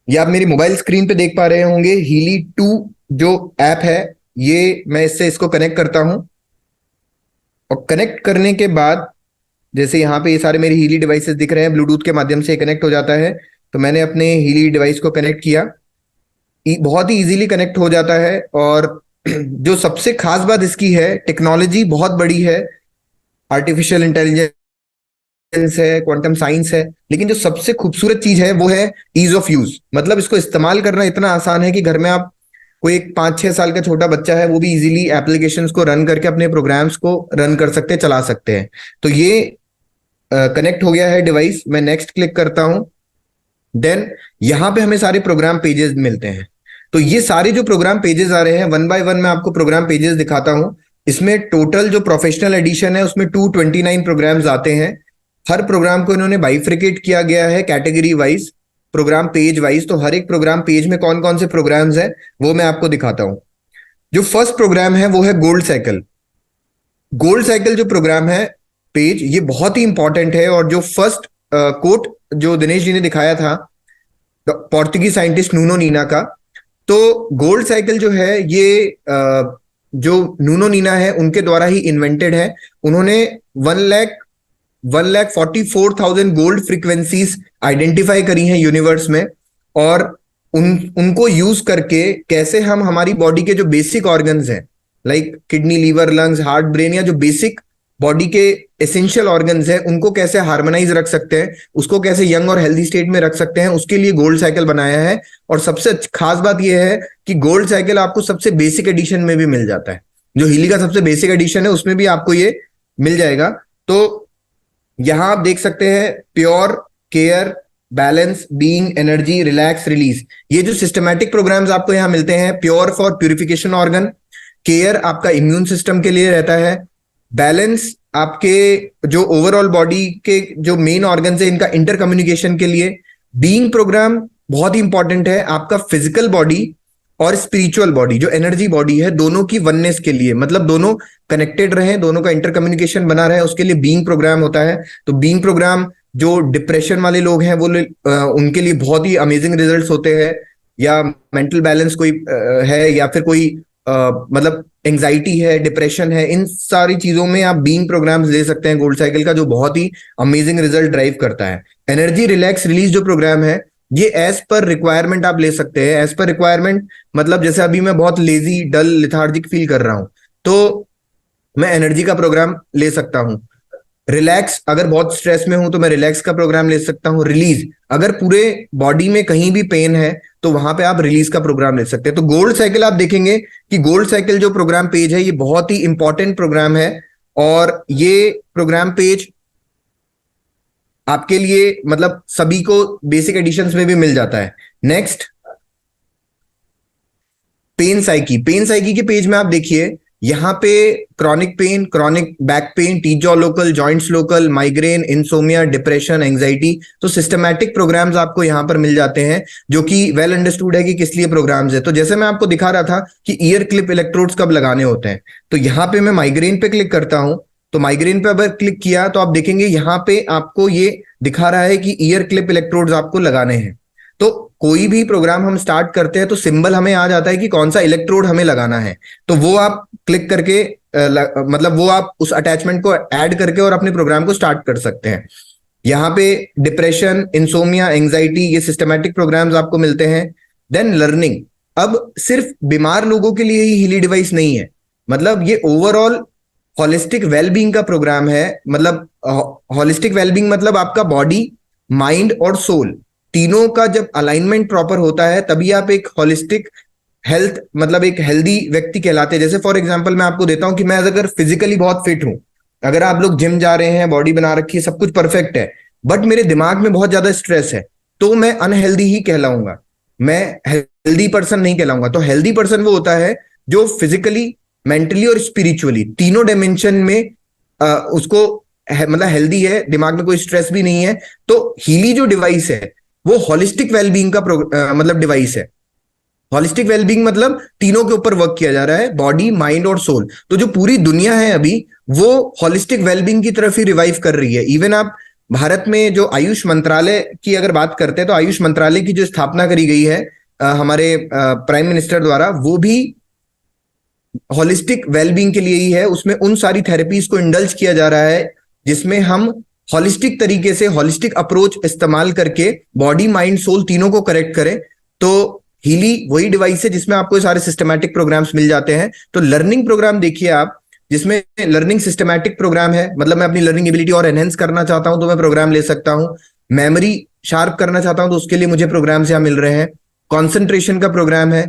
ये आप मेरी मोबाइल स्क्रीन पे देख पा रहे होंगे, हीली 2 जो ऐप है, ये मैं इसको कनेक्ट करता हूं। और कनेक्ट करने के बाद जैसे यहाँ पे ये सारे मेरे हीली डिवाइसेस दिख रहे हैं, ब्लूटूथ के माध्यम से कनेक्ट हो जाता है। तो मैंने अपने हीली डिवाइस को कनेक्ट किया, बहुत ही इजीली कनेक्ट हो जाता है। और जो सबसे खास बात इसकी है, टेक्नोलॉजी बहुत बड़ी है, आर्टिफिशियल इंटेलिजेंस है, क्वांटम साइंस है, लेकिन जो सबसे खूबसूरत चीज है वो है ईज ऑफ यूज। मतलब इसको इस्तेमाल करना इतना आसान है कि घर में आप कोई एक 5-6 साल का छोटा बच्चा है, वो भी इजीली एप्लीकेशंस को रन करके अपने प्रोग्राम्स को रन कर सकते हैं, चला सकते हैं। तो ये कनेक्ट हो गया है डिवाइस। मैं नेक्स्ट क्लिक करता हूं। देन यहां पे हमें सारे प्रोग्राम पेजेस मिलते हैं। तो ये सारे जो प्रोग्राम पेजेस आ रहे हैं, वन बाय वन मैं आपको प्रोग्राम पेजेस दिखाता हूं। इसमें टोटल जो प्रोफेशनल एडिशन है उसमें 229 प्रोग्राम्स आते हैं। हर प्रोग्राम को इन्होंने बाइफ्रिकेट किया गया है category wise, program page wise. तो हर एक प्रोग्राम पेज में कौन कौन से प्रोग्राम्स हैं वो मैं आपको दिखाता हूं। जो फर्स्ट प्रोग्राम है वो है गोल्ड साइकिल। गोल्ड साइकिल जो प्रोग्राम है पेज, ये बहुत ही इंपॉर्टेंट है। और जो फर्स्ट कोट जो दिनेश जी ने दिखाया था पोर्तुगीज साइंटिस्ट नूनो नीना का, तो गोल्ड साइकिल जो है ये जो नूनो नीना है उनके द्वारा ही इन्वेंटेड है। उन्होंने 1,44,000 गोल्ड फ्रीक्वेंसीज आइडेंटिफाई करी हैं यूनिवर्स में। और उनको यूज करके कैसे हम हमारी बॉडी के जो बेसिक ऑर्गन्स हैं, like kidney, liver, lungs, heart, brain, या जो बेसिक बॉडी के एसेंशियल ऑर्गन्स हैं, उनको कैसे हार्मोनाइज रख सकते हैं, उसको कैसे यंग और हेल्दी स्टेट में रख सकते हैं, उसके लिए गोल्ड साइकिल बनाया है। और सबसे खास बात यह है कि गोल्ड साइकिल आपको सबसे बेसिक एडिशन में भी मिल जाता है। जो हीली का सबसे बेसिक एडिशन है उसमें भी आपको ये मिल जाएगा। तो यहां आप देख सकते हैं pure, care, balance, being, energy, relax, release, ये जो सिस्टमैटिक प्रोग्राम्स आपको यहां मिलते हैं। Pure for purification organ, care आपका इम्यून सिस्टम के लिए रहता है, बैलेंस आपके जो ओवरऑल बॉडी के जो मेन ऑर्गन है इनका इंटर कम्युनिकेशन के लिए, बीइंग प्रोग्राम बहुत ही इंपॉर्टेंट है आपका फिजिकल बॉडी और स्पिरिचुअल बॉडी, जो एनर्जी बॉडी है, दोनों की वननेस के लिए, मतलब दोनों कनेक्टेड रहे, दोनों का इंटर कम्युनिकेशन बना रहे, उसके लिए बीइंग प्रोग्राम होता है। तो बीइंग प्रोग्राम जो डिप्रेशन वाले लोग हैं वो उनके लिए बहुत ही अमेजिंग रिजल्ट्स होते हैं। या मेंटल बैलेंस कोई है, या फिर कोई मतलब एंजाइटी है, डिप्रेशन है, इन सारी चीजों में आप बीइंग प्रोग्राम्स ले सकते हैं गोल्ड साइकिल का, जो बहुत ही अमेजिंग रिजल्ट ड्राइव करता है। एनर्जी, रिलैक्स, रिलीज जो प्रोग्राम है ये एज पर रिक्वायरमेंट आप ले सकते हैं। एज पर रिक्वायरमेंट मतलब जैसे अभी मैं बहुत लेजी, डल, लिथार्जिक फील कर रहा हूं तो मैं एनर्जी का प्रोग्राम ले सकता हूं। रिलैक्स, अगर बहुत स्ट्रेस में हूं तो मैं रिलैक्स का प्रोग्राम ले सकता हूं। रिलीज, अगर पूरे बॉडी में कहीं भी पेन है तो वहां पे आप रिलीज का प्रोग्राम ले सकते हैं। तो गोल्ड साइकिल आप देखेंगे कि गोल्ड साइकिल जो प्रोग्राम पेज है ये बहुत ही इंपॉर्टेंट प्रोग्राम है। और ये प्रोग्राम पेज आपके लिए मतलब सभी को बेसिक एडिशंस में भी मिल जाता है। Next, pain psyche. Pain psyche के पेज में आप देखिए यहां पे chronic pain, chronic back pain, T jaw local, joints local, migraine, insomnia, depression, anxiety, तो सिस्टमैटिक प्रोग्राम्स आपको यहां पर मिल जाते हैं, जो कि वेल अंडरस्टूड है कि किस लिए प्रोग्राम्स है। तो जैसे मैं आपको दिखा रहा था कि ईयर क्लिप इलेक्ट्रोड्स कब लगाने होते हैं, तो यहां पे मैं माइग्रेन पे क्लिक करता हूं। तो माइग्रेन पे अगर क्लिक किया तो आप देखेंगे यहां पे आपको ये दिखा रहा है कि ईयर क्लिप इलेक्ट्रोड्स आपको लगाने हैं। तो कोई भी प्रोग्राम हम स्टार्ट करते हैं तो सिंबल हमें आ जाता है कि कौन सा इलेक्ट्रोड हमें लगाना है। तो वो आप क्लिक करके मतलब वो आप उस अटैचमेंट को ऐड करके और अपने प्रोग्राम को स्टार्ट कर सकते हैं। यहाँ पे डिप्रेशन, इंसोमिया, एंजाइटी, ये सिस्टमैटिक प्रोग्राम्स आपको मिलते हैं। देन लर्निंग, अब सिर्फ बीमार लोगों के लिए ही हीली डिवाइस नहीं है, मतलब ये ओवरऑल होलिस्टिक वेलबींग का प्रोग्राम है। मतलब होलिस्टिक वेलबींग मतलब आपका बॉडी, माइंड और सोल तीनों का जब अलाइनमेंट प्रॉपर होता है तभी आप एक होलिस्टिक हेल्थ, मतलब एक हेल्दी व्यक्ति कहलाते हैं। जैसे फॉर एग्जांपल मैं आपको देता हूं कि मैं अगर फिजिकली बहुत फिट हूं, अगर आप लोग जिम जा रहे हैं, बॉडी बना रखी है, सब कुछ परफेक्ट है, बट मेरे दिमाग में बहुत ज्यादा स्ट्रेस है, तो मैं अनहेल्दी ही कहलाऊंगा, मैं हेल्दी पर्सन नहीं कहलाऊंगा। तो हेल्दी पर्सन वो होता है जो फिजिकली, मेंटली और स्पिरिचुअली तीनों डायमेंशन में उसको मतलब हेल्दी है, दिमाग में कोई स्ट्रेस भी नहीं है। तो हीली जो डिवाइस है वो होलिस्टिक वेलबींग का मतलब डिवाइस है। होलिस्टिक वेलबींग मतलब तीनों के ऊपर वर्क किया जा रहा है, बॉडी, माइंड और सोल। तो जो पूरी दुनिया है अभी वो होलिस्टिक वेलबींग की तरफ ही रिवाइव कर रही है। इवन आप भारत में जो आयुष मंत्रालय की अगर बात करते हैं तो आयुष मंत्रालय की जो स्थापना करी गई है हमारे प्राइम मिनिस्टर द्वारा, वो भी हॉलिस्टिक वेलबींग के लिए ही है। उसमें उन सारी थेरेपीज को इंडल्ज किया जा रहा है जिसमें हम हॉलिस्टिक तरीके से हॉलिस्टिक अप्रोच इस्तेमाल करके बॉडी माइंड सोल तीनों को करेक्ट करें। तो हीली वही डिवाइस है जिसमें आपको सारे सिस्टमैटिक प्रोग्राम्स मिल जाते हैं। तो लर्निंग प्रोग्राम देखिए आप, जिसमें लर्निंग सिस्टमैटिक प्रोग्राम है, मतलब मैं अपनी लर्निंग एबिलिटी और एनहेंस करना चाहता हूं तो मैं प्रोग्राम ले सकता हूं। मेमोरी शार्प करना चाहता हूं तो उसके लिए मुझे प्रोग्राम्स यहाँ मिल रहे हैं। कॉन्सेंट्रेशन का प्रोग्राम है,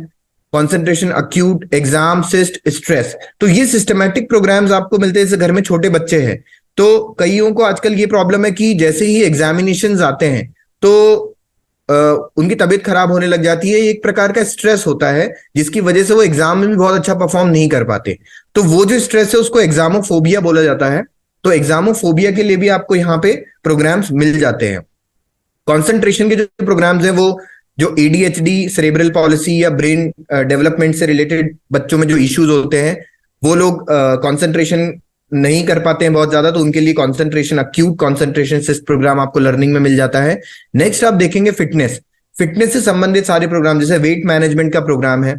concentration acute, exam, cyst, stress. तो ये सिस्टमैटिक प्रोग्राम्स आपको मिलते हैं। जैसे घर में छोटे बच्चे हैं तो कईयों को आजकल ये प्रॉब्लम है कि जैसे ही एग्जामिनेशंस आते हैं तो उनकी तबीयत खराब होने लग जाती है। एक प्रकार का स्ट्रेस होता है जिसकी वजह से वो एग्जाम में भी बहुत अच्छा परफॉर्म नहीं कर पाते। तो वो जो स्ट्रेस है उसको एग्जामोफोबिया बोला जाता है। तो एग्जामोफोबिया के लिए भी आपको यहाँ पे प्रोग्राम्स मिल जाते हैं। कॉन्सेंट्रेशन के जो प्रोग्राम्स हैं वो जो एडीएचडी, सेरेब्रल पॉलिसी या ब्रेन डेवलपमेंट से रिलेटेड बच्चों में जो इश्यूज होते हैं, वो लोग कॉन्सेंट्रेशन नहीं कर पाते हैं बहुत ज्यादा, तो उनके लिए concentration acute concentration cyst program आपको लर्निंग में मिल जाता है। नेक्स्ट आप देखेंगे फिटनेस। फिटनेस से संबंधित सारे प्रोग्राम, जैसे वेट मैनेजमेंट का प्रोग्राम है,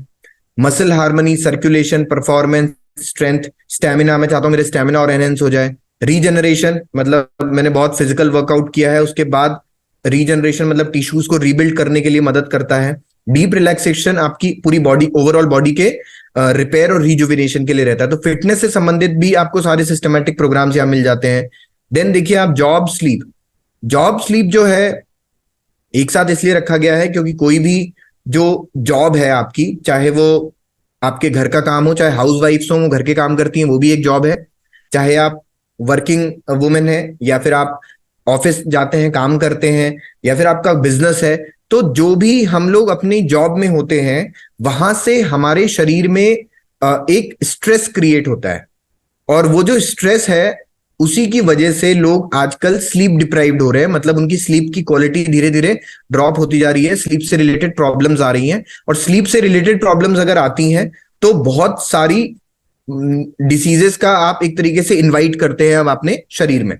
muscle harmony, circulation, performance, strength, stamina, मैं चाहता हूं मेरे स्टेमिना और एनहेंस हो जाए। रीजनरेशन, मतलब मैंने बहुत फिजिकल वर्कआउट किया है, उसके बाद रीजनरेशन मतलब टिश्यूज को रीबिल्ड करने के लिए मदद करता है। डीप रिलैक्सेशन आपकी पूरी बॉडी, ओवरऑल बॉडी के रिपेयर और रिजुविनेशन के लिए रहता है। तो फिटनेस से संबंधित भी आपको सारे सिस्टमैटिक प्रोग्राम्स यहाँ मिल जाते हैं। देन देखिए आप जॉब स्लीप। जॉब स्लीप जो है एक साथ इसलिए रखा गया है क्योंकि कोई भी जो जॉब है आपकी, चाहे वो आपके घर का काम हो, चाहे हाउस वाइफ्स हो वो घर के काम करती हैं, वो भी एक जॉब है। चाहे आप वर्किंग वुमेन है या फिर आप ऑफिस जाते हैं, काम करते हैं, या फिर आपका बिजनेस है, तो जो भी हम लोग अपनी जॉब में होते हैं वहां से हमारे शरीर में एक स्ट्रेस क्रिएट होता है। और वो जो स्ट्रेस है उसी की वजह से लोग आजकल स्लीप डिप्राइव्ड हो रहे हैं, मतलब उनकी स्लीप की क्वालिटी धीरे धीरे ड्रॉप होती जा रही है। स्लीप से रिलेटेड प्रॉब्लम्स आ रही हैं, और स्लीप से रिलेटेड प्रॉब्लम्स अगर आती हैं तो बहुत सारी डिसीजेस का आप एक तरीके से इनवाइट करते हैं अब अपने शरीर में।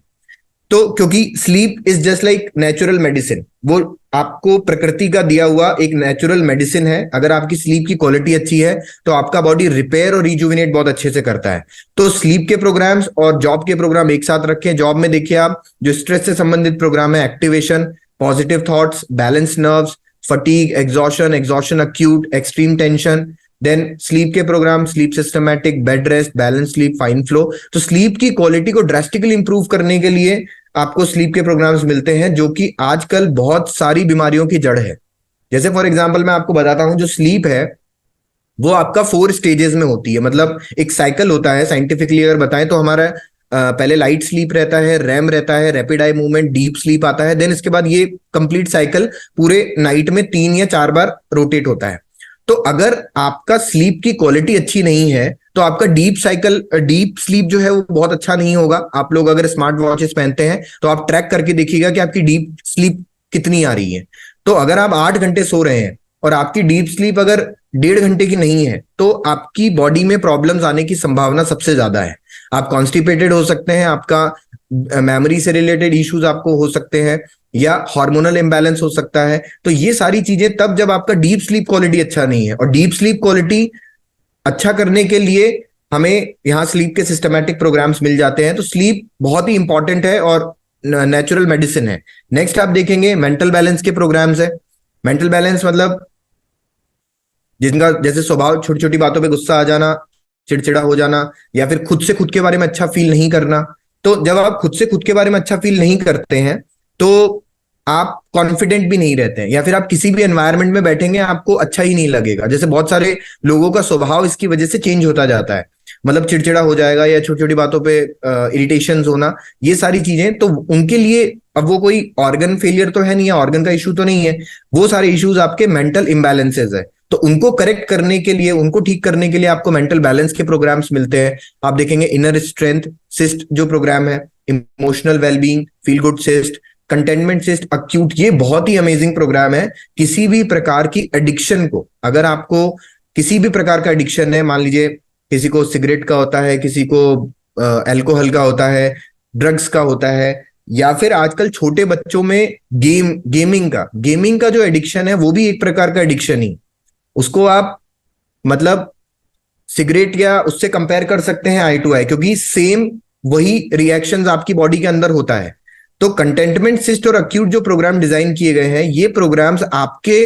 तो क्योंकि sleep is just like natural medicine, वो आपको प्रकृति का दिया हुआ एक नेचुरल मेडिसिन है। अगर आपकी स्लीप की क्वालिटी अच्छी है तो आपका बॉडी रिपेयर और रिजुविनेट बहुत अच्छे से करता है। तो स्लीप के प्रोग्राम्स और जॉब के प्रोग्राम एक साथ रखें। जॉब में देखिए आप जो स्ट्रेस से संबंधित प्रोग्राम है, activation, positive thoughts, balance nerves, fatigue, exhaustion, exhaustion acute, extreme tension. Then sleep के program, sleep systematic, bed rest, balance sleep, fine flow. तो स्लीप की क्वालिटी को ड्रास्टिकली इंप्रूव करने के लिए आपको स्लीप के प्रोग्राम्स मिलते हैं, जो कि आजकल बहुत सारी बीमारियों की जड़ है। जैसे फॉर एग्जांपल मैं आपको बताता हूं, जो स्लीप है वो आपका 4 स्टेजेस में होती है। मतलब एक साइकिल होता है, साइंटिफिकली अगर बताएं तो हमारा पहले लाइट स्लीप रहता है, रैम रहता है, rapid eye movement, deep sleep आता है। देन इसके बाद ये कंप्लीट साइकिल पूरे नाइट में 3 या 4 बार रोटेट होता है। तो अगर आपका स्लीप की क्वालिटी अच्छी नहीं है तो आपका डीप स्लीप जो है वो बहुत अच्छा नहीं होगा। आप लोग अगर स्मार्ट वॉचेस पहनते हैं तो आप ट्रैक करके देखिएगा कि आपकी डीप स्लीप कितनी आ रही है। तो अगर आप 8 घंटे सो रहे हैं और आपकी डीप स्लीप अगर 1.5 घंटे की नहीं है तो आपकी बॉडी में प्रॉब्लम्स आने की संभावना सबसे ज्यादा है। आप कॉन्स्टिपेटेड हो सकते हैं, आपका मेमोरी से रिलेटेड इश्यूज आपको हो सकते हैं, या हार्मोनल इम्बैलेंस हो सकता है। तो ये सारी चीजें तब जब आपका डीप स्लीप क्वालिटी अच्छा नहीं है। और डीप स्लीप क्वालिटी अच्छा करने के लिए हमें यहाँ स्लीप के सिस्टमैटिक प्रोग्राम्स मिल जाते हैं। तो स्लीप बहुत ही इंपॉर्टेंट है और नेचुरल मेडिसिन है। नेक्स्ट आप देखेंगे मेंटल बैलेंस के प्रोग्राम्स है। मेंटल बैलेंस मतलब जिनका जैसे स्वभाव छोटी छोटी बातों पे गुस्सा आ जाना, चिड़चिड़ा हो जाना, या फिर खुद से खुद के बारे में अच्छा फील नहीं करना। तो जब आप खुद से खुद के बारे में अच्छा फील नहीं करते हैं तो आप कॉन्फिडेंट भी नहीं रहते हैं, या फिर आप किसी भी एनवायरनमेंट में बैठेंगे आपको अच्छा ही नहीं लगेगा। जैसे बहुत सारे लोगों का स्वभाव इसकी वजह से चेंज होता जाता है, मतलब चिड़चिड़ा हो जाएगा या छोटी छोटी बातों पे इरिटेशंस होना, ये सारी चीजें। तो उनके लिए अब वो कोई ऑर्गन फेलियर तो है नहीं, या ऑर्गन का इशू तो नहीं है, वो सारे इश्यूज आपके मेंटल इम्बैलेंसेज है। तो उनको करेक्ट करने के लिए, उनको ठीक करने के लिए आपको मेंटल बैलेंस के प्रोग्राम्स मिलते हैं। आप देखेंगे इनर स्ट्रेंथ सिस्ट जो प्रोग्राम है, emotional wellbeing, feel good cyst, containment cyst acute, ये बहुत ही अमेजिंग प्रोग्राम है। किसी भी प्रकार की एडिक्शन को, अगर आपको किसी भी प्रकार का एडिक्शन है, मान लीजिए किसी को सिगरेट का होता है, किसी को अल्कोहल का होता है, ड्रग्स का होता है, या फिर आजकल छोटे बच्चों में गेमिंग का जो एडिक्शन है वो भी एक प्रकार का एडिक्शन ही, उसको आप मतलब सिगरेट या उससे कंपेयर कर सकते हैं आई टू आई, क्योंकि सेम वही रिएक्शंस आपकी बॉडी के अंदर होता है। तो कंटेंटमेंट सिस्ट और अक्यूट जो प्रोग्राम डिजाइन किए गए हैं, ये प्रोग्राम्स आपके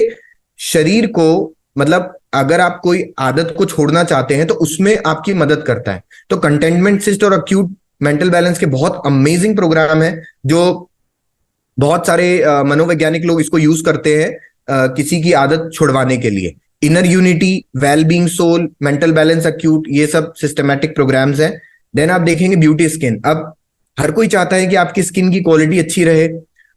शरीर को मतलब अगर आप कोई आदत को छोड़ना चाहते हैं तो उसमें आपकी मदद करता है। तो कंटेंटमेंट सिस्ट और अक्यूट मेंटल बैलेंस के बहुत अमेजिंग प्रोग्राम है जो बहुत सारे मनोवैज्ञानिक लोग इसको यूज करते हैं किसी की आदत छुड़वाने के लिए। Inner unity, wellbeing soul, mental balance acute, ये सब सिस्टमैटिक प्रोग्राम्स हैं। देन आप देखेंगे ब्यूटी स्किन। अब हर कोई चाहता है कि आपकी स्किन की क्वालिटी अच्छी रहे,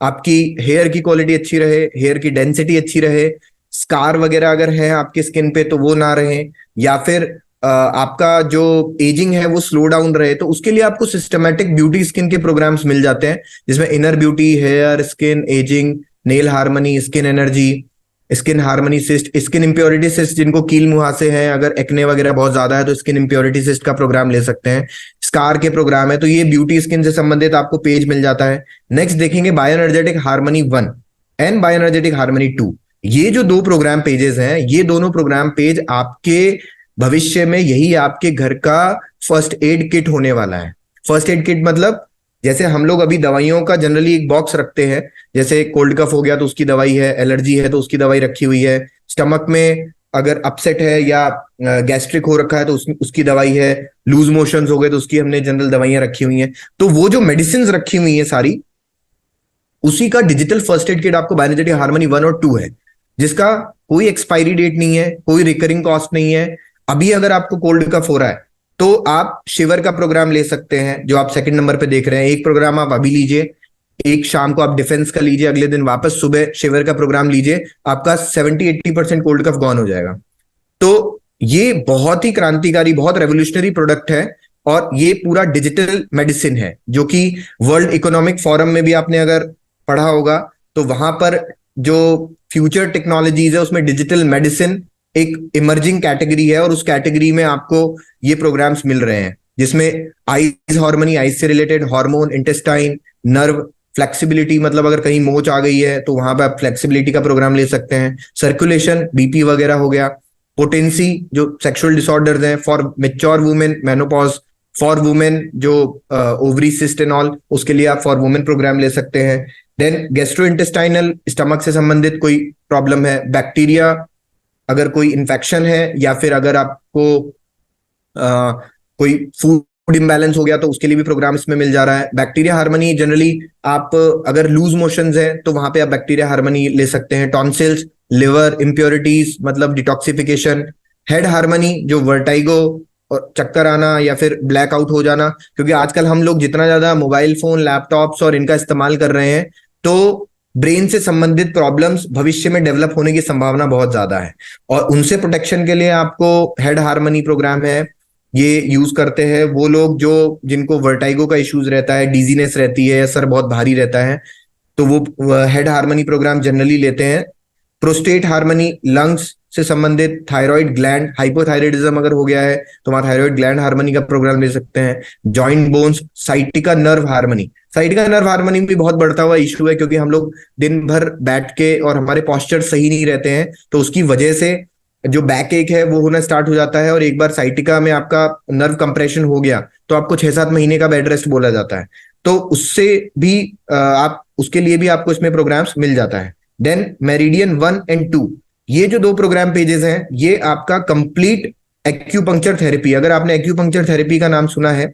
आपकी हेयर की क्वालिटी अच्छी रहे, हेयर की डेंसिटी अच्छी रहे, स्कार वगैरह अगर है आपके स्किन पे तो वो ना रहे, या फिर आपका जो एजिंग है वो स्लो डाउन रहे। तो उसके लिए आपको सिस्टमैटिक ब्यूटी स्किन के प्रोग्राम्स मिल जाते हैं, जिसमें inner beauty, hair, skin, ageing, nail harmony, skin energy, skin harmony cyst, skin impurity cyst जिनको कील मुहासे हैं, अगर एक्ने वगैरह बहुत ज्यादा है तो स्किन इंप्योरिटी सिस्ट का प्रोग्राम ले सकते हैं। स्कार के प्रोग्राम है, तो ये ब्यूटी स्किन से संबंधित आपको पेज मिल जाता है। नेक्स्ट देखेंगे बायोएनर्जेटिक हार्मनी 1 एंड बायोएनर्जेटिक हार्मनी 2। ये जो दो प्रोग्राम पेजेस हैं, ये दोनों प्रोग्राम पेज आपके भविष्य में यही आपके घर का फर्स्ट एड किट होने वाला है। फर्स्ट एड किट मतलब जैसे हम लोग अभी दवाइयों का जनरली एक बॉक्स रखते हैं, जैसे कोल्ड कफ हो गया तो उसकी दवाई है, एलर्जी है तो उसकी दवाई रखी हुई है, स्टमक में अगर अपसेट है या गैस्ट्रिक हो रखा है तो उसकी दवाई है, लूज मोशंस हो गए तो उसकी हमने जनरल दवाइयां रखी हुई हैं। तो वो जो मेडिसिन रखी हुई है सारी, उसी का डिजिटल फर्स्ट एड किट आपको बायोएनर्जेटिक हार्मनी 1 और 2 है, जिसका कोई एक्सपायरी डेट नहीं है, कोई रिकरिंग कॉस्ट नहीं है। अभी अगर आपको कोल्ड कफ हो रहा है तो आप शिवर का प्रोग्राम ले सकते हैं, जो आप सेकंड नंबर पे देख रहे हैं। एक प्रोग्राम आप अभी लीजिए, एक शाम को आप डिफेंस का लीजिए, अगले दिन वापस सुबह शिवर का प्रोग्राम लीजिए, आपका 70-80% कोल्ड कफ गॉन हो जाएगा। तो ये बहुत ही क्रांतिकारी, बहुत रेवोल्यूशनरी प्रोडक्ट है, और ये पूरा डिजिटल मेडिसिन है, जो कि वर्ल्ड इकोनॉमिक फोरम में भी आपने अगर पढ़ा होगा तो वहां पर जो फ्यूचर टेक्नोलॉजीज है उसमें डिजिटल मेडिसिन एक इमर्जिंग कैटेगरी है, और उस कैटेगरी में आपको ये प्रोग्राम्स मिल रहे हैं, जिसमें आइज हार्मनी, आइज से related hormone, intestine, nerve, flexibility, मतलब अगर कहीं मोच आ गई है तो वहां पे आप फ्लेक्सिबिलिटी का प्रोग्राम ले सकते हैं, सर्कुलेशन, बीपी वगैरह हो गया, पोटेंसी जो सेक्सुअल डिसऑर्डर्स हैं, for mature women menopause, for women जो ओवरी सिस्ट एंड ऑल, उसके लिए आप फॉर वुमेन प्रोग्राम ले सकते हैं। देन गैस्ट्रोइंटेस्टाइनल, स्टमक से संबंधित कोई प्रॉब्लम है, बैक्टीरिया अगर कोई इन्फेक्शन है, या फिर अगर आपको कोई फूड इम्बैलेंस हो गया तो उसके लिए भी प्रोग्राम इसमें मिल जा रहा है। बैक्टीरिया हार्मनी जनरली आप अगर लूज मोशंस है तो वहां पे आप बैक्टीरिया हार्मनी ले सकते हैं। टॉन्सिल्स, लिवर इम्प्योरिटीज मतलब डिटॉक्सिफिकेशन। हेड हार्मनी जो वर्टाइगो और चक्कर आना या फिर ब्लैकआउट हो जाना, क्योंकि आजकल हम लोग जितना ज्यादा मोबाइल फोन, लैपटॉप्स और इनका इस्तेमाल कर रहे हैं तो ब्रेन से संबंधित प्रॉब्लम्स भविष्य में डेवलप होने की संभावना बहुत ज्यादा है, और उनसे प्रोटेक्शन के लिए आपको हेड हार्मनी प्रोग्राम है, ये यूज करते हैं वो लोग जो जिनको वर्टाइगो का इश्यूज रहता है, डिजीनेस रहती है, सर बहुत भारी रहता है, तो वो हेड हार्मनी प्रोग्राम जनरली लेते हैं। प्रोस्टेट हार्मनी, लंग्स से संबंधित, थायराइड ग्लैंड, हाइपोथायराइडिज्म अगर हो गया है तो वहां थायराइड ग्लैंड हार्मनी का प्रोग्राम ले सकते हैं। Joint bones, sciatica nerve harmony. Sciatica nerve harmony भी बहुत बढ़ता हुआ इशू है, क्योंकि हम लोग दिन भर बैठ के और हमारे पॉस्चर सही नहीं रहते हैं, तो उसकी वजह से जो बैक एक है वो होना स्टार्ट हो जाता है, और एक बार साइटिका में आपका नर्व कंप्रेशन हो गया तो आपको 6-7 महीने का बेड रेस्ट बोला जाता है, तो उससे भी आप उसके लिए भी आपको इसमें प्रोग्राम्स मिल जाता है। देन मेरिडियन 1 एंड 2, ये जो दो प्रोग्राम पेजेस हैं, ये आपका कंप्लीट एक्यूपंक्चर थेरेपी, अगर आपने एक्यूपंक्चर थेरेपी का नाम सुना है,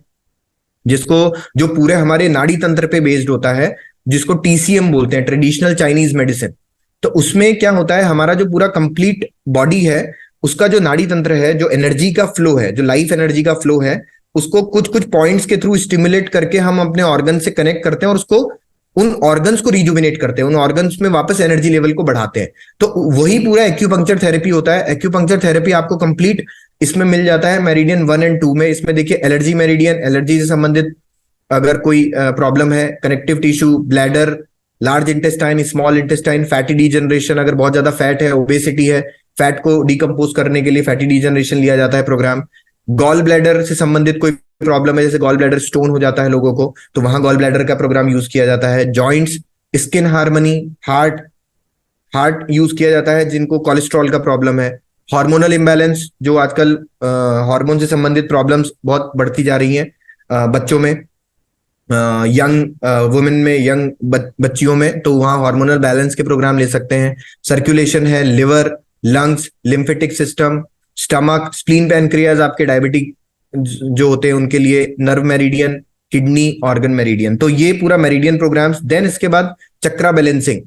जिसको जो पूरे हमारे नाड़ी तंत्र पे बेस्ड होता है, जिसको टीसीएम बोलते हैं, ट्रेडिशनल चाइनीज मेडिसिन। तो उसमें क्या होता है, हमारा जो पूरा कंप्लीट बॉडी है उसका जो नाड़ी तंत्र है, जो एनर्जी का फ्लो है, जो लाइफ एनर्जी का फ्लो है, उसको कुछ कुछ पॉइंट्स के थ्रू स्टिमुलेट करके हम अपने ऑर्गन से कनेक्ट करते हैं, और उसको उन ऑर्गन्स को रिजुविनेट करते हैं, उन ऑर्गन्स में वापस एनर्जी लेवल को बढ़ाते हैं। तो वही पूरा एक्यूपंक्चर थेरेपी होता है। एक्यूपंक्चर थेरेपी आपको कंप्लीट इसमें मिल जाता है मेरिडियन 1 एंड 2 में। इसमें देखिए एलर्जी मेरिडियन, एलर्जी से संबंधित अगर कोई प्रॉब्लम है, connective tissue, bladder, large intestine, small intestine, fatty degeneration, अगर बहुत ज्यादा फैट है, ओबेसिटी है, फैट को डिकम्पोज करने के लिए फैटी डीजनरेशन लिया जाता है प्रोग्राम। गॉल ब्लैडर से संबंधित कोई प्रॉब्लम है, जैसे गॉल ब्लैडर स्टोन हो जाता है लोगों को, तो वहां गॉल ब्लैडर का प्रोग्राम यूज किया जाता है। Joints, skin harmony, heart heart use किया जाता है जिनको कोलेस्ट्रॉल का प्रॉब्लम है। हार्मोनल इम्बैलेंस, जो आजकल हार्मोन से संबंधित प्रॉब्लम्स बहुत बढ़ती जा रही हैं बच्चों में, यंग वुमेन में, यंग बच्चियों में, तो वहाँ हार्मोनल बैलेंस के प्रोग्राम ले सकते हैं। सर्कुलेशन है, liver, lungs, lymphatic system, stomach, spleen, pancreas आपके डायबिटिक जो होते हैं उनके लिए, nerve meridian, kidney, organ meridian, तो ये पूरा मेरिडियन प्रोग्राम्स। देन इसके बाद चक्रा बैलेंसिंग,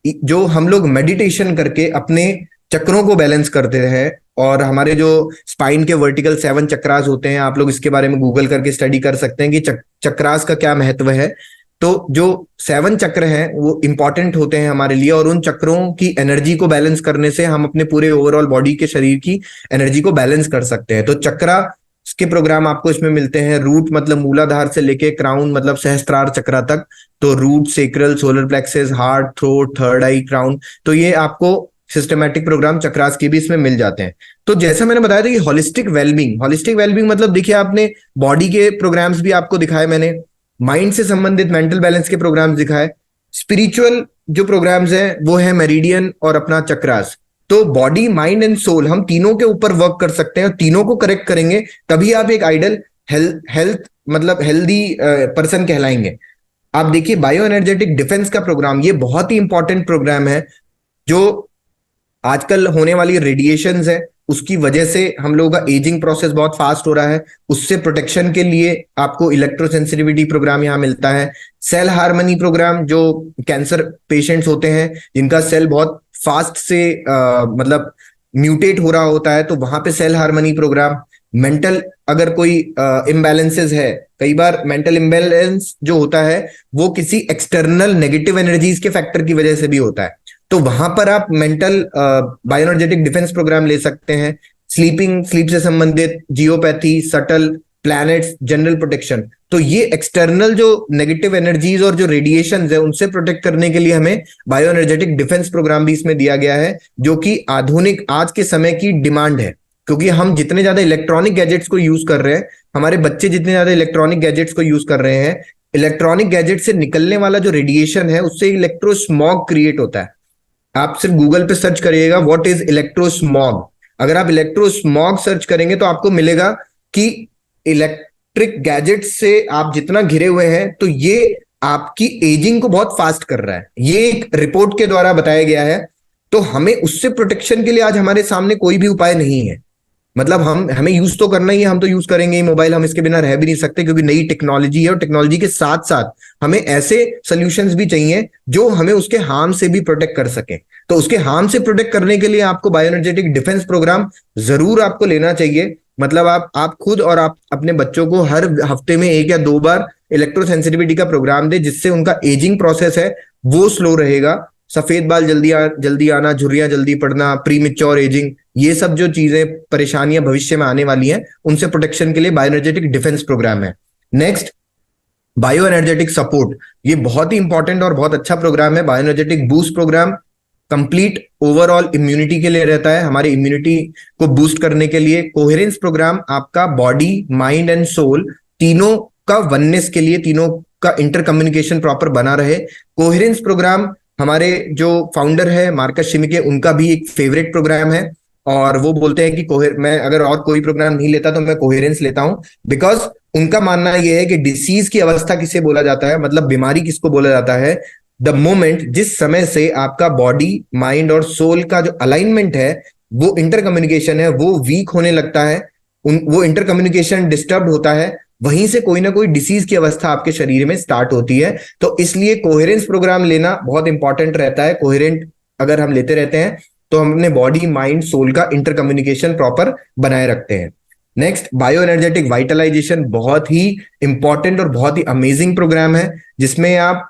जो हम लोग मेडिटेशन करके अपने चक्रों को बैलेंस करते हैं। और हमारे जो स्पाइन के वर्टिकल 7 चक्रास होते हैं, आप लोग इसके बारे में गूगल करके स्टडी कर सकते हैं कि चक्रास का क्या महत्व है। तो जो 7 चक्र हैं वो इंपॉर्टेंट होते हैं हमारे लिए, और उन चक्रों की एनर्जी को बैलेंस करने से हम अपने पूरे ओवरऑल बॉडी के शरीर की एनर्जी को बैलेंस कर सकते हैं। तो चक्रा के प्रोग्राम आपको इसमें मिलते हैं। रूट मतलब मूलाधार से लेके क्राउन मतलब सहस्त्रार चक्रा तक, तो root, sacral, solar plexus, heart, throat, third eye, crown, तो ये आपको सिस्टमैटिक प्रोग्राम चक्रास के भी इसमें मिल जाते हैं। तो जैसा मैंने बताया था कि होलिस्टिक वेलबींग मतलब देखिए, आपने बॉडी के प्रोग्राम्स भी आपको दिखाए मैंने, माइंड से संबंधित मेंटल बैलेंस के प्रोग्राम्स दिखाए, स्पिरिचुअल जो प्रोग्राम्स हैं वो है मेरिडियन और अपना चक्रास। तो बॉडी, माइंड एंड सोल, हम तीनों के ऊपर वर्क कर सकते हैं, और तीनों को करेक्ट करेंगे तभी आप एक आइडल हेल्थ मतलब हेल्दी पर्सन कहलाएंगे। आप देखिए बायो एनर्जेटिक डिफेंस का प्रोग्राम, ये बहुत ही इंपॉर्टेंट प्रोग्राम है। जो आजकल होने वाली रेडिएशंस है उसकी वजह से हम लोगों का एजिंग प्रोसेस बहुत फास्ट हो रहा है, उससे प्रोटेक्शन के लिए आपको इलेक्ट्रोसेंसिटिविटी प्रोग्राम यहाँ मिलता है। सेल हार्मनी प्रोग्राम, जो कैंसर पेशेंट्स होते हैं जिनका सेल बहुत फास्ट से मतलब म्यूटेट हो रहा होता है, तो वहां पे सेल हार्मनी प्रोग्राम। मेंटल अगर कोई इम्बैलेंसेस है, कई बार मेंटल इम्बैलेंस जो होता है वो किसी एक्सटर्नल नेगेटिव एनर्जीज के फैक्टर की वजह से भी होता है, तो वहां पर आप मेंटल बायोएनर्जेटिक डिफेंस प्रोग्राम ले सकते हैं। स्लीप से संबंधित जियोपैथी, सटल, प्लैनेट्स, जनरल प्रोटेक्शन, तो ये एक्सटर्नल जो नेगेटिव एनर्जीज और जो रेडिएशन है उनसे प्रोटेक्ट करने के लिए हमें बायोएनर्जेटिक डिफेंस प्रोग्राम भी इसमें दिया गया है, जो कि आधुनिक आज के समय की डिमांड है। क्योंकि हम जितने ज्यादा इलेक्ट्रॉनिक गैजेट्स को यूज कर रहे हैं, हमारे बच्चे जितने ज्यादा इलेक्ट्रॉनिक गैजेट्स को यूज कर रहे हैं, इलेक्ट्रॉनिक गैजेट से निकलने वाला जो रेडिएशन है उससे इलेक्ट्रोस्मॉग क्रिएट होता है। आप सिर्फ गूगल पे सर्च करिएगा व्हाट इज इलेक्ट्रोस्मॉग। अगर आप इलेक्ट्रोस्मॉग सर्च करेंगे तो आपको मिलेगा कि इलेक्ट्रिक गैजेट से आप जितना घिरे हुए हैं, तो ये आपकी एजिंग को बहुत फास्ट कर रहा है, ये एक रिपोर्ट के द्वारा बताया गया है। तो हमें उससे प्रोटेक्शन के लिए आज हमारे सामने कोई भी उपाय नहीं है। मतलब हमें यूज तो करना ही है, हम तो यूज करेंगे ही मोबाइल, हम इसके बिना रह भी नहीं सकते, क्योंकि नई टेक्नोलॉजी है, और टेक्नोलॉजी के साथ साथ हमें ऐसे सॉल्यूशंस भी चाहिए जो हमें उसके हार्म से भी प्रोटेक्ट कर सके। तो उसके हार्म से प्रोटेक्ट करने के लिए आपको बायोएनर्जेटिक डिफेंस प्रोग्राम जरूर आपको लेना चाहिए। मतलब आप खुद और आप अपने बच्चों को हर हफ्ते में 1 या 2 बार इलेक्ट्रोसेंसिटिविटी का प्रोग्राम दे, जिससे उनका एजिंग प्रोसेस है वो स्लो रहेगा। सफेद बाल जल्दी आना, झुर्रियां जल्दी पड़ना, प्री मैच्योर एजिंग, ये सब जो चीजें परेशानियां भविष्य में आने वाली हैं, उनसे प्रोटेक्शन के लिए बायोएनर्जेटिक डिफेंस प्रोग्राम है। नेक्स्ट, बायो एनर्जेटिक सपोर्ट, ये बहुत ही इंपॉर्टेंट और बहुत अच्छा प्रोग्राम है। Bioenergetic boost program complete overall immunity के लिए रहता है, हमारे इम्यूनिटी को बूस्ट करने के लिए। कोहेरेंस प्रोग्राम आपका बॉडी, माइंड एंड सोल तीनों का वननेस के लिए, तीनों का इंटर कम्युनिकेशन प्रॉपर बना रहे। कोहेरेंस प्रोग्राम हमारे जो फाउंडर है मार्कस शिमिके, उनका भी एक फेवरेट प्रोग्राम है, और वो बोलते हैं कि मैं अगर और कोई प्रोग्राम नहीं लेता तो मैं कोहेरेंस लेता हूं, बिकॉज उनका मानना यह है कि डिसीज की अवस्था किसे बोला जाता है, मतलब बीमारी किसको बोला जाता है, द मोमेंट जिस समय से आपका बॉडी, माइंड और सोल का जो अलाइनमेंट है, वो इंटर कम्युनिकेशन है, वो वीक होने लगता है, वो इंटर कम्युनिकेशन डिस्टर्ब होता है, वहीं से कोई ना कोई डिसीज की अवस्था आपके शरीर में स्टार्ट होती है। तो इसलिए कोहेरेंस प्रोग्राम लेना बहुत इंपॉर्टेंट रहता है। कोहेरेंट अगर हम लेते रहते हैं तो हम अपने बॉडी, माइंड, सोल का इंटर कम्युनिकेशन प्रॉपर बनाए रखते हैं। नेक्स्ट, बायो एनर्जेटिक वाइटलाइजेशन, बहुत ही इंपॉर्टेंट और बहुत ही अमेजिंग प्रोग्राम है, जिसमें आप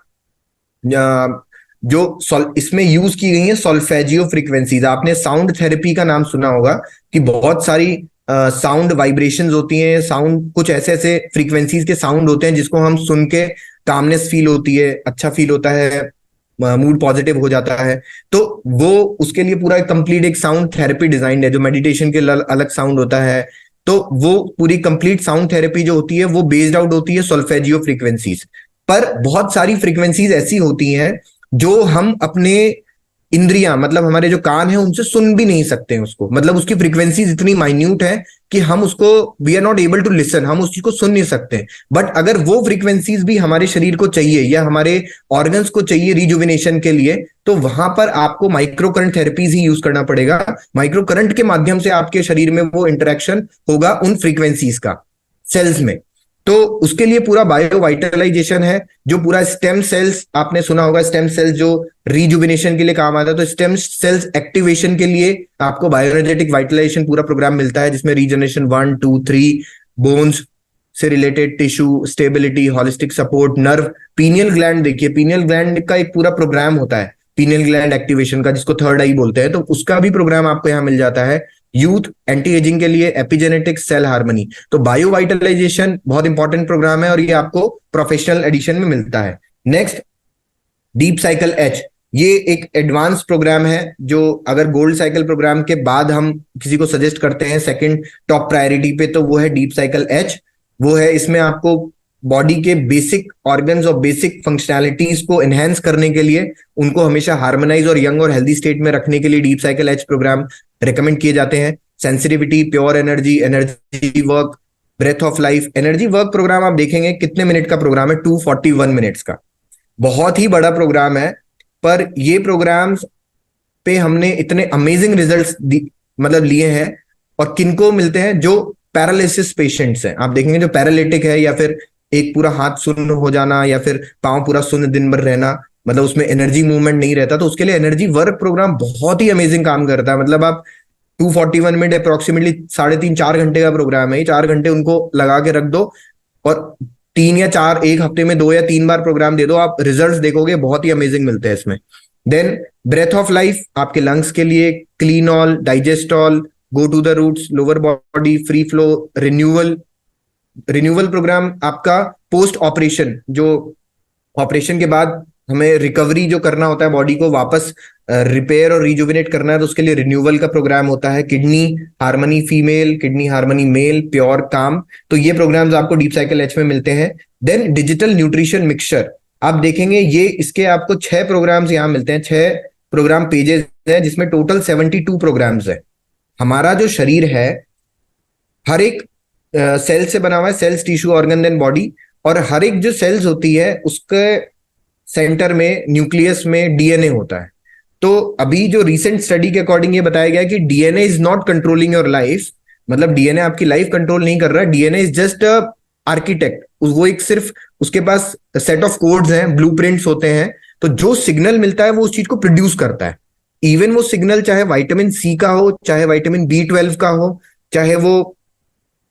जो इसमें यूज की गई है सॉल्फेजियो फ्रीक्वेंसीज। आपने साउंड थेरेपी का नाम सुना होगा कि बहुत सारी साउंड वाइब्रेशंस होती हैं, साउंड कुछ ऐसे ऐसे फ्रीक्वेंसीज के साउंड होते हैं जिसको हम सुन के कामनेस फील होती है, अच्छा फील होता है, मूड पॉजिटिव हो जाता है। तो वो उसके लिए पूरा कंप्लीट एक साउंड थेरेपी डिजाइन है, जो मेडिटेशन के अलग साउंड होता है, तो वो पूरी कंप्लीट साउंड थेरेपी जो होती है वो बेस्ड आउट होती है सोल्फेजियो फ्रीक्वेंसीज पर। बहुत सारी फ्रीक्वेंसीज ऐसी होती हैं जो हम अपने इंद्रियां मतलब हमारे जो कान है उनसे सुन भी नहीं सकते हैं उसको, मतलब उसकी फ्रीक्वेंसीज इतनी माइन्यूट है कि हम उसको we are not able to listen, हम उस चीज को सुन नहीं सकते। बट अगर वो फ्रीक्वेंसीज भी हमारे शरीर को चाहिए या हमारे ऑर्गन्स को चाहिए रिजुविनेशन के लिए, तो वहां पर आपको माइक्रो करंट थेरेपीज ही यूज करना पड़ेगा। माइक्रो करंट के माध्यम से आपके शरीर में वो इंटरेक्शन होगा उन फ्रीक्वेंसीज का सेल्स में। तो उसके लिए पूरा बायो वाइटलाइजेशन है, जो पूरा स्टेम सेल्स आपने सुना होगा, स्टेम सेल्स जो रिजुविनेशन के लिए काम आता है, तो स्टेम सेल्स एक्टिवेशन के लिए आपको बायोएनर्जेटिक वाइटलाइजेशन पूरा प्रोग्राम मिलता है, जिसमें रीजनरेशन 1 2 3, बोन्स से related tissue stability, holistic support, nerve, pineal gland. देखिए पीनियल ग्लैंड का एक पूरा प्रोग्राम होता है पीनियल ग्लैंड एक्टिवेशन का, जिसको थर्ड आई बोलते हैं, तो उसका भी प्रोग्राम आपको यहाँ मिल जाता है। यूथ एंटी एजिंग के लिए एपिजेनेटिक्स, सेल हार्मनी। तो बायो वाइटलाइजेशन बहुत इंपॉर्टेंट प्रोग्राम है और ये आपको प्रोफेशनल एडिशन में मिलता है। नेक्स्ट डीप साइकिल एच, ये एक एडवांस प्रोग्राम है जो अगर गोल्ड साइकिल प्रोग्राम के बाद हम किसी को सजेस्ट करते हैं सेकंड टॉप प्रायोरिटी पे, तो वो है डीप साइकिल एच। वो है इसमें आपको बॉडी के बेसिक ऑर्गन्स और बेसिक फंक्शनैलिटीज को एनहेंस करने के लिए, उनको हमेशा हार्मोनाइज और यंग और हेल्दी स्टेट में रखने के लिए deep cycle H program recommend किए जाते हैं। Sensitivity, pure energy, energy work, breath of life. Energy work program आप देखेंगे कितने मिनट का प्रोग्राम है, 241 मिनट्स का, बहुत ही बड़ा प्रोग्राम है। पर ये प्रोग्राम्स पे हमने इतने अमेजिंग रिजल्ट्स मतलब लिए हैं, और किनको मिलते हैं, जो पैरालिसिस पेशेंट्स हैं। आप देखेंगे जो पैरालिटिक है, या फिर एक पूरा हाथ सुन्न हो जाना, या फिर पांव पूरा सुन्न दिन भर रहना, मतलब उसमें एनर्जी मूवमेंट नहीं रहता, तो उसके लिए एनर्जी वर्क प्रोग्राम बहुत ही अमेजिंग काम करता है। मतलब आप 241 मिनट अप्रोक्सीमेटली 3.5-4 घंटे का प्रोग्राम है, 4 घंटे उनको लगा के रख दो और 3 या 4 एक हफ्ते में 2 या 3 बार प्रोग्राम दे दो, आप रिजल्ट्स देखोगे बहुत ही अमेजिंग मिलते हैं इसमें। देन ब्रेथ ऑफ लाइफ आपके लंग्स के लिए, Cleanol, Digestol, go to the roots, lower body, free flow, renewal. Renewal program आपका पोस्ट ऑपरेशन, जो ऑपरेशन के बाद हमें रिकवरी जो करना होता है, बॉडी को वापस रिपेयर और रिजुविनेट करना है, तो उसके लिए रिन्यूअल का प्रोग्राम होता है। Kidney harmony female, kidney harmony male, pure काम। तो ये प्रोग्राम्स आपको डीप साइकिल एच में मिलते हैं। देन डिजिटल न्यूट्रिशन मिक्सचर, आप देखेंगे ये इसके आपको 6 प्रोग्राम्स यहाँ मिलते हैं, 6 प्रोग्राम पेजेस हैं, जिसमें टोटल 72 प्रोग्राम्स है। हमारा जो शरीर है हर एक सेल से बना हुआ है, cells, tissue, organ, then body, और हर एक जो सेल्स होती है उसके सेंटर में, न्यूक्लियस में डीएनए होता है। तो अभी जो रिसेंट स्टडी के अकॉर्डिंग ये बताया गया कि DNA is not controlling your life, मतलब डीएनए आपकी लाइफ कंट्रोल नहीं कर रहा है, DNA is just a architect. वो एक सिर्फ उसके पास सेट ऑफ कोड्स हैं, ब्लूप्रिंट्स होते हैं, तो जो सिग्नल मिलता है वो उस चीज को प्रोड्यूस करता है। इवन वो सिग्नल चाहे विटामिन सी का हो, चाहे विटामिन B12 का हो, चाहे वो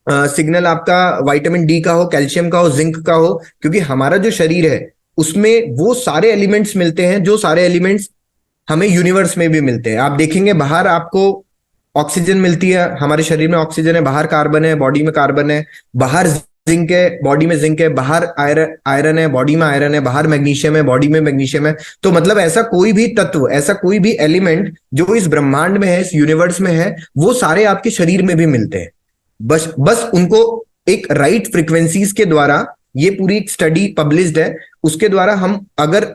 सिग्नल आपका विटामिन डी का हो, कैल्शियम का हो, जिंक का हो, क्योंकि हमारा जो शरीर है उसमें वो सारे एलिमेंट्स मिलते हैं, जो सारे एलिमेंट्स हमें यूनिवर्स में भी मिलते हैं। आप देखेंगे बाहर आपको ऑक्सीजन मिलती है, हमारे शरीर में ऑक्सीजन है, बाहर कार्बन है, बॉडी में कार्बन है, बाहर जिंक है, बॉडी में जिंक है, बाहर आयरन है, बॉडी में आयरन है, बाहर मैग्नीशियम है, बॉडी में मैग्नीशियम है। तो मतलब ऐसा कोई भी तत्व, ऐसा कोई भी एलिमेंट जो इस ब्रह्मांड में है, इस यूनिवर्स में है, वो सारे आपके शरीर में भी मिलते हैं। बस उनको एक राइट फ्रीक्वेंसीज के द्वारा, ये पूरी एक स्टडी पब्लिश्ड है, उसके द्वारा हम अगर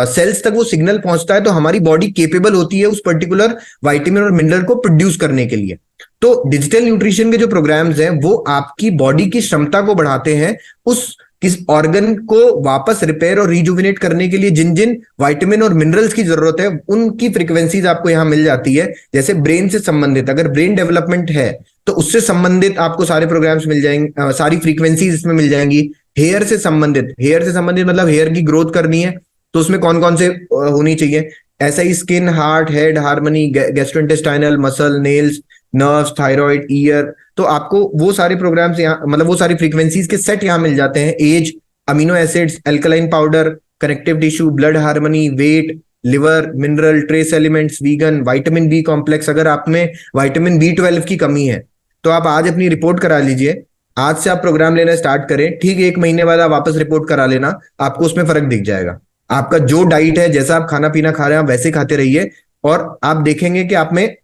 सेल्स तक वो सिग्नल पहुंचता है तो हमारी बॉडी केपेबल होती है उस पर्टिकुलर विटामिन और मिनरल को प्रोड्यूस करने के लिए। तो डिजिटल न्यूट्रिशन के जो प्रोग्राम्स हैं वो आपकी बॉडी की क्षमता को बढ़ाते हैं, उस किस ऑर्गन को वापस रिपेयर और रिजुविनेट करने के लिए जिन जिन विटामिन और मिनरल्स की जरूरत है उनकी फ्रीक्वेंसीज आपको यहाँ मिल जाती है। जैसे ब्रेन से संबंधित, अगर ब्रेन डेवलपमेंट है तो उससे संबंधित आपको सारे प्रोग्राम्स मिल जाएंगे, सारी फ्रीक्वेंसीज इसमें मिल जाएंगी। हेयर से संबंधित मतलब हेयर की ग्रोथ करनी है तो उसमें कौन कौन से होनी चाहिए, ऐसा ही skin, heart, head, harmony, gastrointestinal, muscle, nails, nerves, thyroid, ear. तो आपको वो सारे प्रोग्राम्स यहाँ, मतलब वो सारी फ्रीक्वेंसीज के सेट यहाँ मिल जाते हैं। Age, amino acids, alkaline powder, connective tissue, blood harmony, weight, liver, mineral, trace elements, vegan, vitamin B complex. अगर आप में विटामिन B12 की कमी है तो आप आज अपनी रिपोर्ट करा लीजिए, आज से आप प्रोग्राम लेना स्टार्ट करें, ठीक 1 महीने बाद आप वापस रिपोर्ट करा लेना, आपको उसमें फर्क दिख जाएगा। आपका जो डाइट है, जैसा आप खाना पीना खा रहे हैं आप वैसे खाते रहिए, और आप देखेंगे कि आप में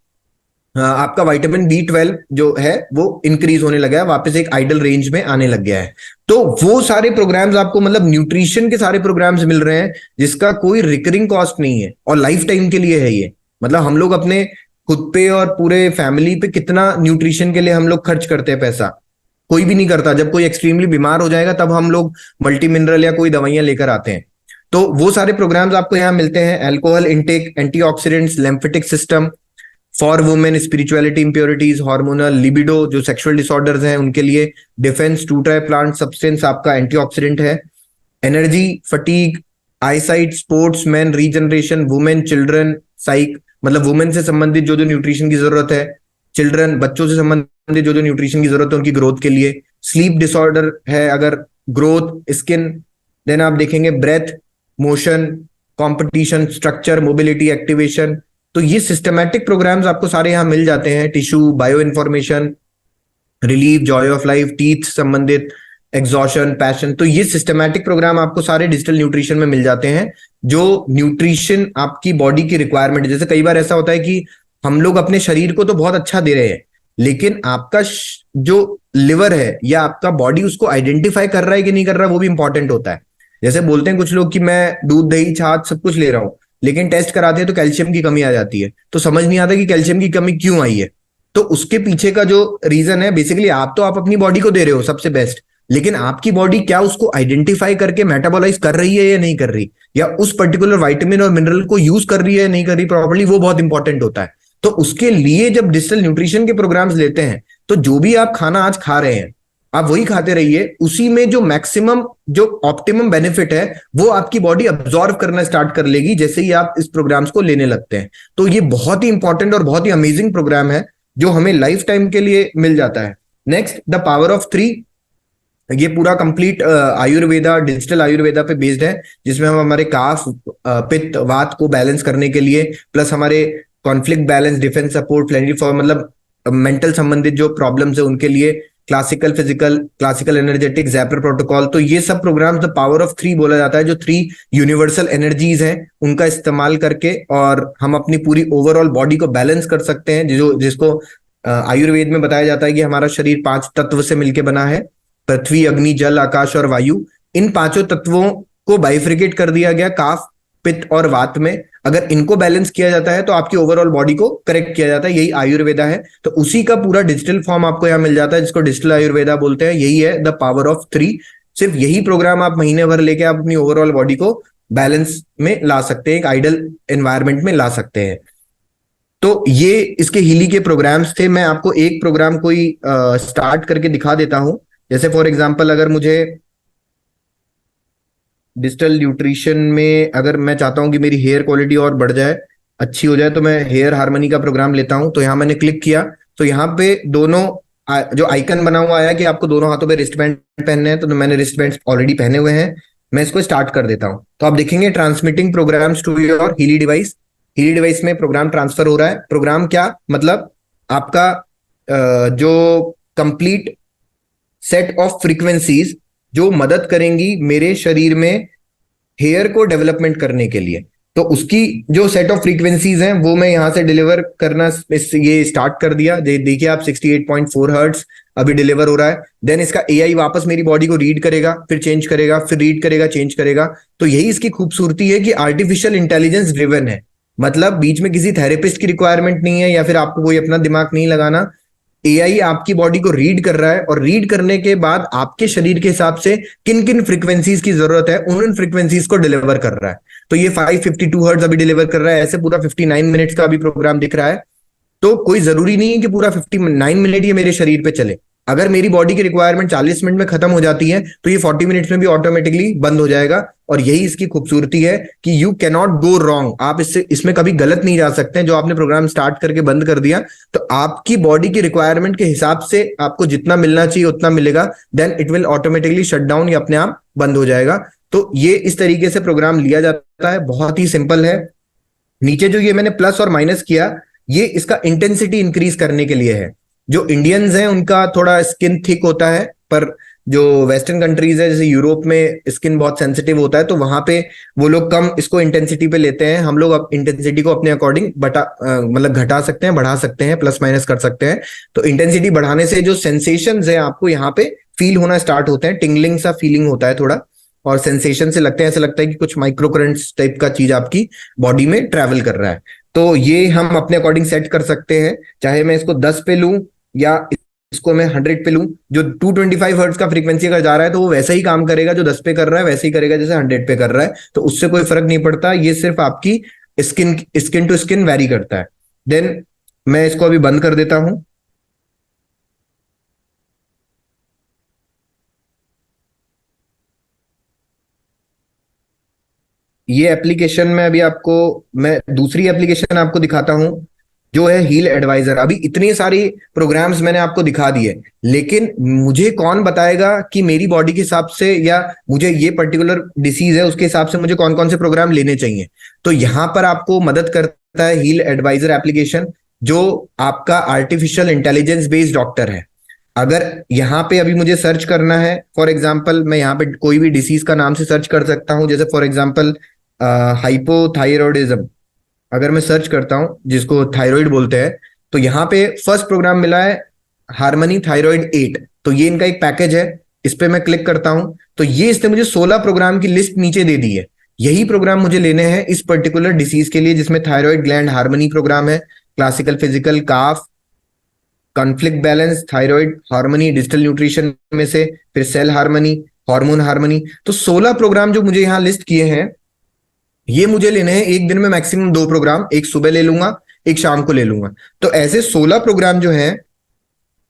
आपका विटामिन B12 जो है वो इंक्रीज होने लगा है, वापस एक आइडल रेंज में आने लग गया है। तो वो सारे प्रोग्राम्स आपको, मतलब न्यूट्रिशन के सारे प्रोग्राम्स मिल रहे हैं जिसका कोई रिकरिंग कॉस्ट नहीं है और लाइफ टाइम के लिए है ये। मतलब हम लोग अपने खुद पे और पूरे फैमिली पे कितना न्यूट्रिशन के लिए हम लोग खर्च करते हैं पैसा, कोई भी नहीं करता। जब कोई एक्सट्रीमली बीमार हो जाएगा तब हम लोग मल्टी मिनरल या कोई दवाइयां लेकर आते हैं। तो वो सारे प्रोग्राम्स आपको यहाँ मिलते हैं। Alcohol intake, antioxidants, lymphatic system for women, spirituality, impurities, hormonal, libido जो सेक्सुअल डिसऑर्डर्स हैं उनके लिए, defence, two type plant substance आपका एंटीऑक्सीडेंट है, energy, fatigue, eyesight, sports, man, regeneration, women, children, psych मतलब वुमेन से संबंधित जो जो न्यूट्रिशन की जरूरत है, चिल्ड्रन बच्चों से संबंधित जो जो न्यूट्रिशन की जरूरत है उनकी ग्रोथ के लिए, स्लीप डिसऑर्डर है अगर, ग्रोथ, स्किन, देन आप देखेंगे breath, motion, competition, structure, mobility, activation. तो ये सिस्टमैटिक प्रोग्राम्स आपको सारे यहाँ मिल जाते हैं। Tissue, bio information, relief, Joy of life, teeth संबंधित, एग्जॉशन, पैशन। तो ये सिस्टमैटिक प्रोग्राम आपको सारे डिजिटल न्यूट्रिशन में मिल जाते हैं जो न्यूट्रिशन आपकी बॉडी की रिक्वायरमेंट। जैसे कई बार ऐसा होता है कि हम लोग अपने शरीर को तो बहुत अच्छा दे रहे हैं, लेकिन आपका जो लिवर है या आपका बॉडी उसको आइडेंटिफाई कर रहा है कि नहीं कर रहा, वो भी इंपॉर्टेंट होता है। जैसे बोलते हैं कुछ लोग कि मैं दूध, दही, छाछ सब कुछ ले रहा हूं, लेकिन टेस्ट कराते हैं तो कैल्शियम की कमी आ जाती है, तो समझ नहीं आता कि कैल्शियम की कमी क्यों आई है। तो उसके पीछे का जो रीजन है, बेसिकली आप तो आप अपनी बॉडी को दे रहे हो सबसे बेस्ट, लेकिन आपकी बॉडी क्या उसको आइडेंटिफाई करके मेटाबोलाइज कर रही है या नहीं कर रही, या उस पर्टिकुलर विटामिन और मिनरल को यूज कर रही है या नहीं कर रही प्रॉपर्ली, वो बहुत इंपॉर्टेंट होता है। तो उसके लिए जब डिजिटल न्यूट्रिशन के प्रोग्राम्स लेते हैं तो जो भी आप खाना आज खा रहे हैं आप वही खाते रहिए, उसी में जो मैक्सिमम जो ऑप्टिमम बेनिफिट है वो आपकी बॉडी अब्सॉर्व करना स्टार्ट कर लेगी जैसे ही आप इस प्रोग्राम्स को लेने लगते हैं। तो ये बहुत ही इंपॉर्टेंट और बहुत ही अमेजिंग प्रोग्राम है जो हमें लाइफ टाइम के लिए मिल जाता है। Next, the power of three. ये पूरा कंप्लीट आयुर्वेदा, डिजिटल आयुर्वेदा पे बेस्ड है, जिसमें हम हमारे काफ, पित्त, वात को बैलेंस करने के लिए, प्लस हमारे conflict balance, defence support, plenity for मतलब मेंटल संबंधित जो प्रॉब्लम्स है उनके लिए, classical physical, classical energetic, zapper protocol. तो ये सब program the power of three बोला जाता है, जो थ्री यूनिवर्सल एनर्जीज हैं उनका इस्तेमाल करके और हम अपनी पूरी ओवरऑल बॉडी को बैलेंस कर सकते हैं। जो जिसको आयुर्वेद में बताया जाता है कि हमारा शरीर 5 तत्व से मिलकर बना है, पृथ्वी, अग्नि, जल, आकाश और वायु। इन पांचों तत्वों को बाइफ्रिकेट कर दिया गया काफ, पित्त और वात में। अगर इनको बैलेंस किया जाता है तो आपकी ओवरऑल बॉडी को करेक्ट किया जाता है, यही आयुर्वेदा है। तो उसी का पूरा डिजिटल फॉर्म आपको यहाँ मिल जाता है जिसको डिजिटल आयुर्वेदा बोलते हैं। यही है द पावर ऑफ थ्री। सिर्फ यही प्रोग्राम आप महीने भर लेके आप अपनी ओवरऑल बॉडी को बैलेंस में ला सकते हैं, एक आइडल एनवायरमेंट में ला सकते हैं। तो ये इसके हीली के प्रोग्राम्स थे। मैं आपको एक प्रोग्राम कोई स्टार्ट करके दिखा देता हूं। जैसे फॉर एग्जांपल अगर मुझे डिजिटल न्यूट्रिशन में अगर मैं चाहता हूं कि मेरी हेयर क्वालिटी और बढ़ जाए, अच्छी हो जाए, तो मैं हेयर हार्मनी का प्रोग्राम लेता हूं। तो यहाँ मैंने क्लिक किया तो यहाँ पे दोनों जो आइकन बना हुआ आया कि आपको दोनों हाथों पे रिस्ट बैंड पहनने हैं, तो मैंने रिस्ट बैंड ऑलरेडी पहने हुए हैं। मैं इसको स्टार्ट कर देता हूं तो आप देखेंगे transmitting programs to your Healy device. Healy device में प्रोग्राम ट्रांसफर हो रहा है। प्रोग्राम क्या मतलब, आपका जो कंप्लीट सेट ऑफ फ्रीक्वेंसीज जो मदद करेंगी मेरे शरीर में हेयर को डेवलपमेंट करने के लिए, तो उसकी जो सेट ऑफ फ्रीक्वेंसीज हैं वो मैं यहां से डिलीवर करना ये स्टार्ट कर दिया। देखिए आप 68.4 हर्ट्ज अभी डिलीवर हो रहा है। देन इसका एआई वापस मेरी बॉडी को रीड करेगा, फिर चेंज करेगा, फिर रीड करेगा, चेंज करेगा। तो यही इसकी खूबसूरती है कि आर्टिफिशियल इंटेलिजेंस ड्रिवन है। मतलब बीच में किसी थेरेपिस्ट की रिक्वायरमेंट नहीं है या फिर आपको कोई अपना दिमाग नहीं लगाना। एआई आपकी बॉडी को रीड कर रहा है और रीड करने के बाद आपके शरीर के हिसाब से किन किन फ्रीक्वेंसीज की जरूरत है उन फ्रीक्वेंसीज को डिलीवर कर रहा है। तो ये 552 हर्ट्ज अभी डिलीवर कर रहा है। ऐसे पूरा 59 मिनट्स का अभी प्रोग्राम दिख रहा है। तो कोई जरूरी नहीं है कि पूरा 59 मिनट ये मेरे शरीर पे चले। अगर मेरी बॉडी की रिक्वायरमेंट 40 मिनट में खत्म हो जाती है तो ये 40 मिनट्स में भी ऑटोमेटिकली बंद हो जाएगा। और यही इसकी खूबसूरती है कि you can not go wrong. आप इसमें कभी गलत नहीं जा सकते। जो आपने प्रोग्राम स्टार्ट करके बंद कर दिया तो आपकी बॉडी की रिक्वायरमेंट के हिसाब से आपको जितना मिलना चाहिए उतना मिलेगा, then it will automatically shut down या अपने आप बंद हो जाएगा। तो ये इस तरीके से प्रोग्राम लिया जाता है, बहुत ही सिंपल है। नीचे जो ये मैंने प्लस और माइनस किया, ये इसका इंटेंसिटी इंक्रीज करने के लिए है। जो इंडियंस हैं उनका थोड़ा स्किन थिक होता है, पर जो वेस्टर्न कंट्रीज है, जैसे यूरोप में स्किन बहुत सेंसिटिव होता है, तो वहां पे वो लोग कम इसको इंटेंसिटी पे लेते हैं। हम लोग इंटेंसिटी को अपने अकॉर्डिंग मतलब घटा सकते हैं, बढ़ा सकते हैं, प्लस माइनस कर सकते हैं। तो इंटेंसिटी बढ़ाने से जो सेंसेशंस है आपको यहाँ पे फील होना स्टार्ट होते हैं, टिंगलिंग सा फीलिंग होता है थोड़ा, और सेंसेशन से लगता है, ऐसा लगता है कि कुछ माइक्रो करंट्स टाइप का चीज आपकी बॉडी में ट्रैवल कर रहा है। तो ये हम अपने अकॉर्डिंग सेट कर सकते हैं, चाहे मैं इसको 10 पे लूं या इसको मैं 100 पे लूं। जो 225 हर्ट्ज का फ्रीक्वेंसी अगर जा रहा है तो वो वैसा ही काम करेगा, जो 10 पे कर रहा है वैसे ही करेगा जैसे 100 पे कर रहा है, तो उससे कोई फर्क नहीं पड़ता। ये सिर्फ आपकी skin skin to skin vary करता है। देन मैं इसको अभी बंद कर देता हूं। ये एप्लीकेशन में अभी आपको, मैं दूसरी एप्लीकेशन आपको दिखाता हूं, जो है हील एडवाइजर। अभी इतने सारे प्रोग्राम्स मैंने आपको दिखा दिए, लेकिन मुझे कौन बताएगा कि मेरी बॉडी के हिसाब से या मुझे ये पर्टिकुलर डिसीज है उसके हिसाब से मुझे कौन कौन से प्रोग्राम लेने चाहिए। तो यहां पर आपको मदद करता है हील एडवाइजर एप्लीकेशन, जो आपका आर्टिफिशियल इंटेलिजेंस बेस्ड डॉक्टर है। अगर यहाँ पे अभी मुझे सर्च करना है, फॉर एग्जाम्पल मैं यहाँ पे कोई भी डिसीज का नाम से सर्च कर सकता हूँ, जैसे फॉर एग्जाम्पल हाइपोथायरॉयडिज्म अगर मैं सर्च करता हूं, जिसको थायराइड बोलते हैं, तो यहाँ पे फर्स्ट प्रोग्राम मिला है हार्मनी थायराइड 8। तो ये इनका एक पैकेज है, इस पे मैं क्लिक करता हूं तो ये इसने मुझे 16 प्रोग्राम की लिस्ट नीचे दे दी है। यही प्रोग्राम मुझे लेने हैं इस पर्टिकुलर डिसीज के लिए, जिसमें थायराइड ग्लैंड हार्मनी प्रोग्राम है, classical physical, cough, conflict balance, thyroid harmony, digital nutrition में से, फिर सेल हार्मनी, हार्मोन हार्मनी। तो 16 प्रोग्राम जो मुझे यहाँ लिस्ट किए हैं, ये मुझे लेने हैं एक दिन में मैक्सिमम 2 प्रोग्राम, एक सुबह ले लूंगा, एक शाम को ले लूंगा। तो ऐसे 16 प्रोग्राम जो हैं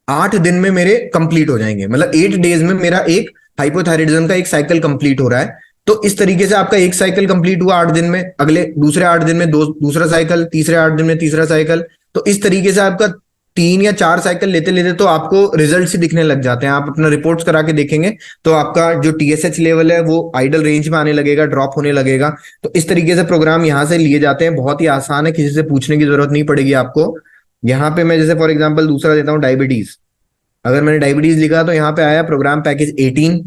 8 दिन में मेरे कंप्लीट हो जाएंगे, मतलब 8 डेज में मेरा एक हाइपोथायराइडिज्म का एक साइकिल कंप्लीट हो रहा है। तो इस तरीके से आपका एक साइकिल कंप्लीट हुआ 8 दिन में, अगले दूसरे 8 दिन में दूसरा साइकिल, तीसरे 8 दिन में तीसरा साइकिल। तो इस तरीके से आपका 3 या 4 साइकिल लेते लेते तो आपको रिजल्ट ही दिखने लग जाते हैं। आप अपना रिपोर्ट्स करा के देखेंगे तो आपका जो टीएसएच लेवल है वो आइडल रेंज में आने लगेगा, ड्रॉप होने लगेगा। तो इस तरीके से प्रोग्राम यहाँ से लिए जाते हैं, बहुत ही आसान है, किसी से पूछने की जरूरत नहीं पड़ेगी आपको। यहाँ पे मैं जैसे फॉर एग्जाम्पल दूसरा देता हूँ डायबिटीज। अगर मैंने डायबिटीज लिखा तो यहाँ पे आया प्रोग्राम पैकेज 18,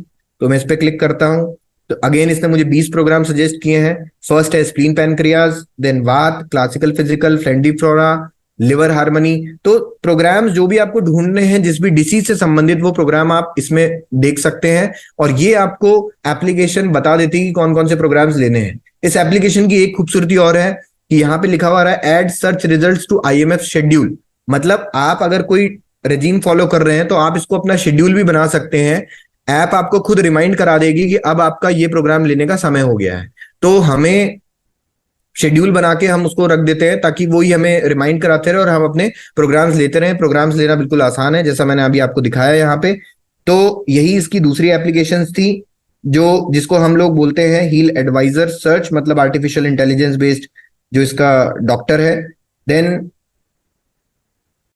तो मैं इस पे क्लिक करता हूँ। तो अगेन इसने मुझे 20 प्रोग्राम सजेस्ट किए हैं। फर्स्ट है स्प्लीन पैनक्रियाज, देन वात, क्लासिकल फिजिकल, फ्लेंडिफ्लोरा, लिवर हार्मनी। तो प्रोग्राम्स जो भी आपको ढूंढने हैं जिस भी डिसीज से संबंधित, वो प्रोग्राम आप इसमें देख सकते हैं। और ये आपको एप्लीकेशन बता देती है कि कौन कौन से प्रोग्राम्स लेने हैं। इस एप्लीकेशन की एक खूबसूरती और है कि यहाँ पे लिखा हुआ है add search results to IMF schedule. मतलब आप अगर कोई रेजीम फॉलो कर रहे हैं तो आप इसको अपना शेड्यूल भी बना सकते हैं। ऐप आपको खुद रिमाइंड करा देगी कि अब आपका ये प्रोग्राम लेने का समय हो गया है। तो हमें शेड्यूल बना के हम उसको रख देते हैं ताकि वो ही हमें रिमाइंड कराते रहे और हम अपने प्रोग्राम्स लेते रहें। प्रोग्राम्स लेना बिल्कुल आसान है, जैसा मैंने अभी आपको दिखाया यहाँ पे। तो यही इसकी दूसरी एप्लीकेशन थी, जो जिसको हम लोग बोलते हैं हील एडवाइजर सर्च, मतलब आर्टिफिशियल इंटेलिजेंस बेस्ड जो इसका डॉक्टर है। देन